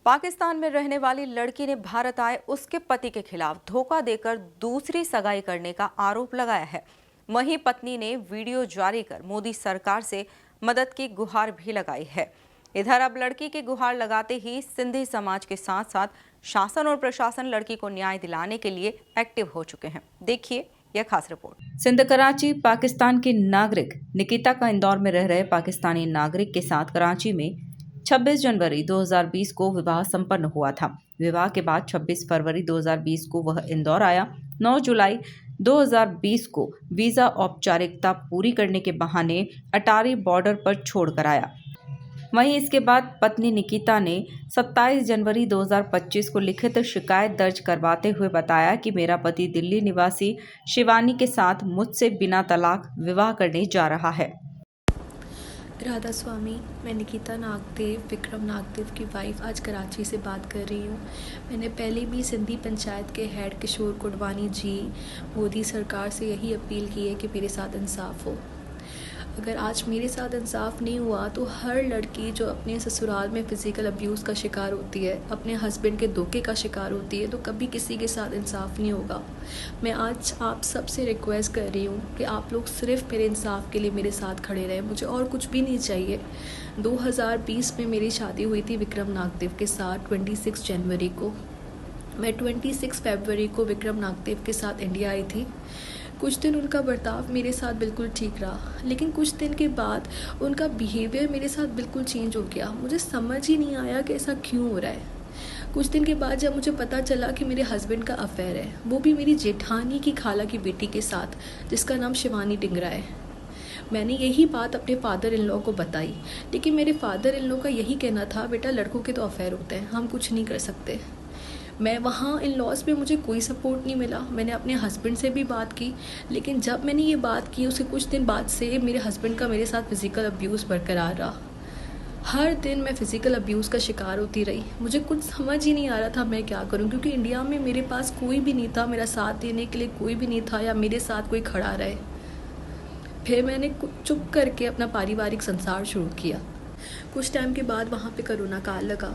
पाकिस्तान में रहने वाली लड़की ने भारत आए उसके पति के खिलाफ धोखा देकर दूसरी सगाई करने का आरोप लगाया है। वहीं पत्नी ने वीडियो जारी कर मोदी सरकार से मदद की गुहार भी लगाई है। इधर अब लड़की की गुहार लगाते ही सिंधी समाज के साथ साथ शासन और प्रशासन लड़की को न्याय दिलाने के लिए एक्टिव हो चुके हैं। देखिए यह खास रिपोर्ट। सिंध कराची पाकिस्तान की नागरिक निकिता का इंदौर में रह रहे पाकिस्तानी नागरिक के साथ कराची में 26 जनवरी 2020 को विवाह संपन्न हुआ था। विवाह के बाद 26 फरवरी 2020 को वह इंदौर आया। 9 जुलाई 2020 को वीजा औपचारिकता पूरी करने के बहाने अटारी बॉर्डर पर छोड़कर आया। वहीं इसके बाद पत्नी निकिता ने 27 जनवरी 2025 को लिखित शिकायत दर्ज करवाते हुए बताया कि मेरा पति दिल्ली निवासी शिवानी के साथ मुझसे बिना तलाक विवाह करने जा रहा है। राधा स्वामी, मैं निकिता नागदेव, विक्रम नागदेव की वाइफ आज कराची से बात कर रही हूँ। मैंने पहले भी सिंधी पंचायत के हेड किशोर कुडवानी जी, मोदी सरकार से यही अपील की है कि मेरे साथ इंसाफ हो। अगर आज मेरे साथ इंसाफ नहीं हुआ तो हर लड़की जो अपने ससुराल में फ़िज़िकल अब्यूज़ का शिकार होती है, अपने हस्बैंड के धोखे का शिकार होती है, तो कभी किसी के साथ इंसाफ नहीं होगा। मैं आज आप सबसे रिक्वेस्ट कर रही हूँ कि आप लोग सिर्फ मेरे इंसाफ के लिए मेरे साथ खड़े रहें। मुझे और कुछ भी नहीं चाहिए। 2020 में मेरी शादी हुई थी विक्रम नागदेव के साथ 26 जनवरी को। मैं 26 फरवरी को विक्रम नागदेव के साथ इंडिया आई थी। कुछ दिन उनका बर्ताव मेरे साथ बिल्कुल ठीक रहा, लेकिन कुछ दिन के बाद उनका बिहेवियर मेरे साथ बिल्कुल चेंज हो गया। मुझे समझ ही नहीं आया कि ऐसा क्यों हो रहा है। कुछ दिन के बाद जब मुझे पता चला कि मेरे हस्बैंड का अफेयर है, वो भी मेरी जेठानी की खाला की बेटी के साथ, जिसका नाम शिवानी डिंगरा है। मैंने यही बात अपने फादर इन लॉ को बताई, लेकिन मेरे फादर इन लॉ का यही कहना था, बेटा लड़कों के तो अफेयर होते हैं, हम कुछ नहीं कर सकते। मैं वहाँ इन लॉज पे मुझे कोई सपोर्ट नहीं मिला। मैंने अपने हस्बैंड से भी बात की, लेकिन जब मैंने ये बात की उसके कुछ दिन बाद से मेरे हस्बैंड का मेरे साथ फ़िज़िकल अब्यूज़ बरकरार रहा। हर दिन मैं फ़िज़िकल अब्यूज़ का शिकार होती रही। मुझे कुछ समझ ही नहीं आ रहा था मैं क्या करूं, क्योंकि इंडिया में मेरे पास कोई भी नहीं था, मेरा साथ देने के लिए कोई भी नहीं था या मेरे साथ कोई खड़ा रहे। फिर मैंने चुप करके अपना पारिवारिक संसार शुरू किया। कुछ टाइम के बाद वहाँ पे कोरोना काल लगा।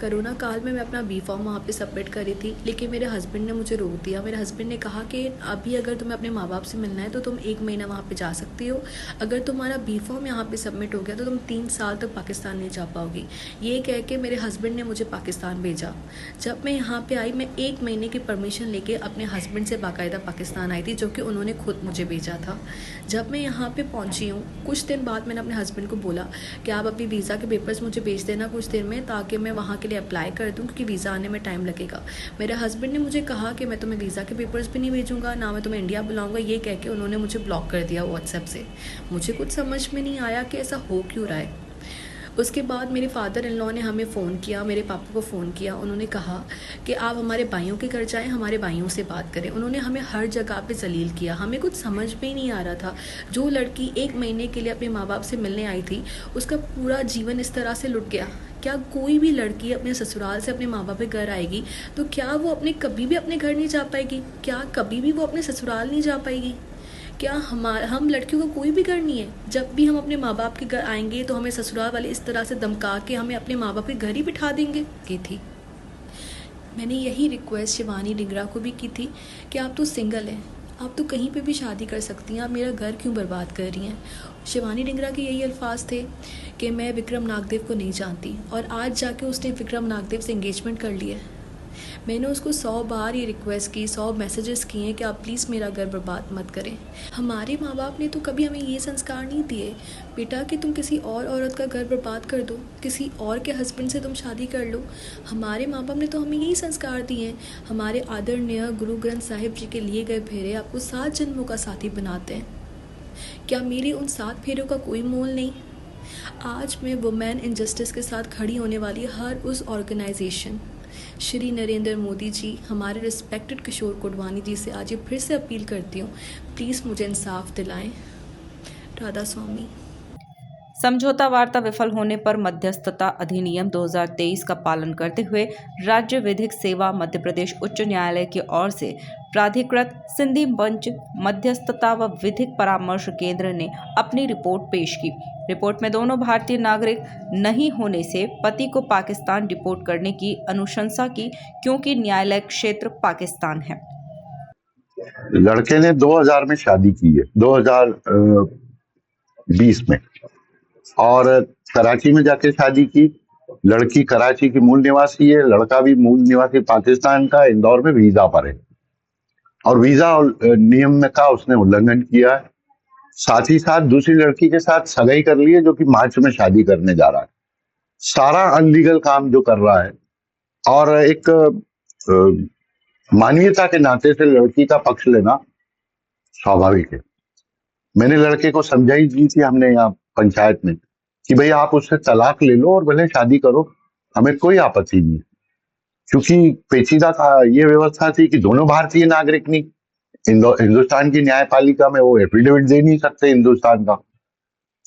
कोरोना काल में मैं अपना बी फॉर्म वहाँ पे सबमिट करी थी, लेकिन मेरे हस्बैंड ने मुझे रोक दिया। मेरे हस्बैंड ने कहा कि अभी अगर तुम्हें अपने माँ बाप से मिलना है तो तुम 1 महीना वहाँ पे जा सकती हो। अगर तुम्हारा बी फॉर्म यहाँ पे सबमिट हो गया तो तुम 3 साल तक पाकिस्तान नहीं जा पाओगी। ये कह के मेरे हस्बैंड ने मुझे पाकिस्तान भेजा। जब मैं यहाँ पर आई, मैं 1 महीने की परमिशन लेके अपने हस्बैंड से बाकायदा पाकिस्तान आई थी, जो कि उन्होंने खुद मुझे भेजा था। जब मैं यहाँ पर पहुँची हूँ, कुछ दिन बाद मैंने अपने हस्बैंड को बोला कि आप अपनी वीज़ा के पेपर्स मुझे भेज देना कुछ देर में, ताकि मैं वहाँ के लिए अप्लाई कर दूँ, क्योंकि वीज़ा आने में टाइम लगेगा। मेरे हस्बैंड ने मुझे कहा कि मैं तुम्हें वीज़ा के पेपर्स भी नहीं भेजूँगा, ना मैं तुम्हें इंडिया बुलाऊँगा। ये कह के उन्होंने मुझे ब्लॉक कर दिया व्हाट्सएप से। मुझे कुछ समझ में नहीं आया कि ऐसा हो क्यों रहा है। उसके बाद मेरे फादर इन लॉ ने हमें फ़ोन किया, मेरे पापा को फ़ोन किया। उन्होंने कहा कि आप हमारे भाइयों के घर जाएं, हमारे भाइयों से बात करें। उन्होंने हमें हर जगह पे जलील किया। हमें कुछ समझ में ही नहीं आ रहा था। जो लड़की 1 महीने के लिए अपने माँ बाप से मिलने आई थी, उसका पूरा जीवन इस तरह से लुट गया। क्या कोई भी लड़की अपने ससुराल से अपने माँ बाप के घर आएगी तो क्या वो कभी भी अपने घर नहीं जा पाएगी? क्या कभी भी वो अपने ससुराल नहीं जा पाएगी? क्या हम लड़कियों को कोई भी घर नहीं है? जब भी हम अपने माँ बाप के घर आएंगे तो हमें ससुराल वाले इस तरह से धमका के हमें अपने माँ बाप के घर ही बिठा देंगे की थी। मैंने यही रिक्वेस्ट शिवानी डिंगरा को भी की थी कि आप तो सिंगल हैं, आप तो कहीं पे भी शादी कर सकती हैं, आप मेरा घर क्यों बर्बाद कर रही हैं। शिवानी डिंगरा के यही अल्फाज थे कि मैं विक्रम नागदेव को नहीं जानती, और आज जाके उसने विक्रम नागदेव से एंगेजमेंट कर लिया है। मैंने उसको 100 बार ये रिक्वेस्ट की, 100 मैसेजेस किए कि आप प्लीज़ मेरा घर बर्बाद मत करें। हमारे माँ बाप ने तो कभी हमें ये संस्कार नहीं दिए बेटा कि तुम किसी और औरत का घर बर्बाद कर दो, किसी और के हस्बैंड से तुम शादी कर लो। हमारे माँ बाप ने तो हमें यही संस्कार दिए हैं। हमारे आदरणीय गुरु ग्रंथ साहिब जी के लिए गए फेरे आपको 7 जन्मों का साथी बनाते हैं। क्या मेरे उन 7 फेरों का कोई मोल नहीं? आज मैं वुमेन इन जस्टिस के साथ खड़ी होने वाली हर उस ऑर्गेनाइजेशन श्री नरेंद्र मोदी जी, हमारे रिस्पेक्टेड किशोर कुडवानी जी से आज ये फिर से अपील करती हूँ, प्लीज़ मुझे इंसाफ दिलाएं। राधा स्वामी। समझौता वार्ता विफल होने पर मध्यस्थता अधिनियम 2023 का पालन करते हुए राज्य विधिक सेवा मध्य प्रदेश उच्च न्यायालय की ओर से प्राधिकृत सिंधी मंच मध्यस्थता व विधिक परामर्श केंद्र ने अपनी रिपोर्ट पेश की। रिपोर्ट में दोनों भारतीय नागरिक नहीं होने से पति को पाकिस्तान डिपोर्ट करने की अनुशंसा की, क्योंकि न्यायालय क्षेत्र पाकिस्तान है। लड़के ने 2000 में शादी की है, 2020 में, और कराची में जाके शादी की। लड़की कराची की मूल निवासी है, लड़का भी मूल निवासी पाकिस्तान का, इंदौर में वीजा पर है, और वीजा नियम में का उसने उल्लंघन किया है। साथ ही साथ दूसरी लड़की के साथ सगाई कर ली है, जो कि मार्च में शादी करने जा रहा है। सारा अनलीगल काम जो कर रहा है, और एक मानवीयता के नाते से लड़की का पक्ष लेना स्वाभाविक है। मैंने लड़के को समझाई दी थी हमने यहाँ पंचायत में कि भाई आप उससे तलाक ले लो और भले शादी करो, हमें कोई आपत्ति नहीं है, क्योंकि पेचीदा ये व्यवस्था थी कि दोनों भारतीय नागरिक नहीं। हिंदुस्तान की न्यायपालिका में वो एफिडेविट दे नहीं सकते हिंदुस्तान का।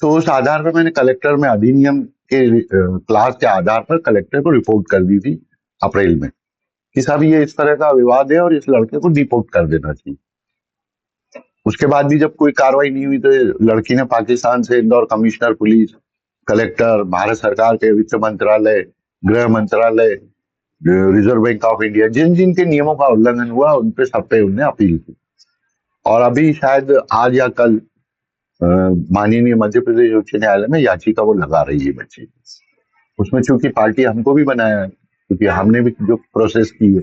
तो उस आधार पर मैंने कलेक्टर में अधिनियम के क्लास के आधार पर कलेक्टर को रिपोर्ट कर दी थी अप्रैल में कि साहब ये इस तरह का विवाद है और इस लड़के को डिपोर्ट कर देना चाहिए। उसके बाद भी जब कोई कार्रवाई नहीं हुई तो लड़की ने पाकिस्तान से Indore commissioner police, collector, Bharat सरकार के वित्त मंत्रालय, गृह मंत्रालय, रिजर्व बैंक ऑफ इंडिया, जिन जिन के नियमों का उल्लंघन हुआ उन पे सब पे उन्हें अपील की। और अभी शायद आज या कल माननीय मध्य प्रदेश उच्च न्यायालय में याचिका वो लगा रही है बच्ची। उसमें चूंकि पार्टी हमको भी बनाया है, क्योंकि हमने भी जो प्रोसेस की है।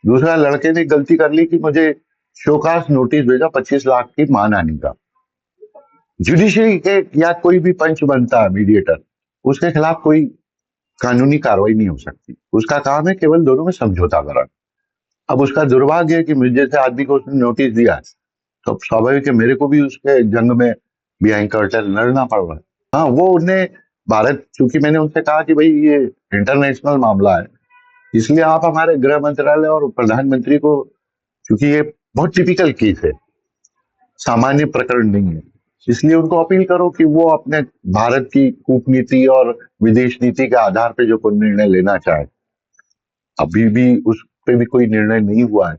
दूसरा, लड़के ने गलती कर ली कि मुझे शोकास नोटिस भेजा 25 लाख की मानहानि का। जुडिशरी के या कोई भी पंच बनता है मीडिएटर, उसके खिलाफ कोई कानूनी कार्रवाई नहीं हो सकती। उसका काम है केवल दोनों में समझौता कराना। अब उसका दुर्भाग्य है कि मुझे जैसे आदमी को उसने नोटिस दिया, तो स्वाभाविक है मेरे को भी उसके जंग में बिहाइंड कर्टन लड़ना पड़ रहा है। हाँ, वो उन्हें भारत, चूंकि मैंने उनसे कहा कि भाई ये इंटरनेशनल मामला है, इसलिए आप हमारे गृह मंत्रालय और प्रधानमंत्री को, क्योंकि ये बहुत टिपिकल केस है, सामान्य प्रकरण नहीं है, इसलिए उनको अपील करो कि वो अपने भारत की कूटनीति और विदेश नीति के आधार पे जो कोई निर्णय लेना चाहे। अभी भी उस पे भी कोई निर्णय नहीं हुआ है,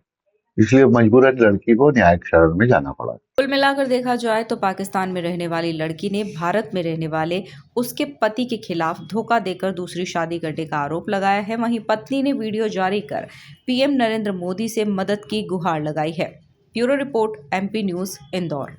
इसलिए मजबूरन लड़की को न्यायिक शरण में जाना पड़ा। कुल मिलाकर देखा जाए तो पाकिस्तान में रहने वाली लड़की ने भारत में रहने वाले उसके पति के खिलाफ धोखा देकर दूसरी शादी करने का आरोप लगाया है। वहीं पत्नी ने वीडियो जारी कर पीएम नरेंद्र मोदी से मदद की गुहार लगाई है। Bureau report, MP news, Indore.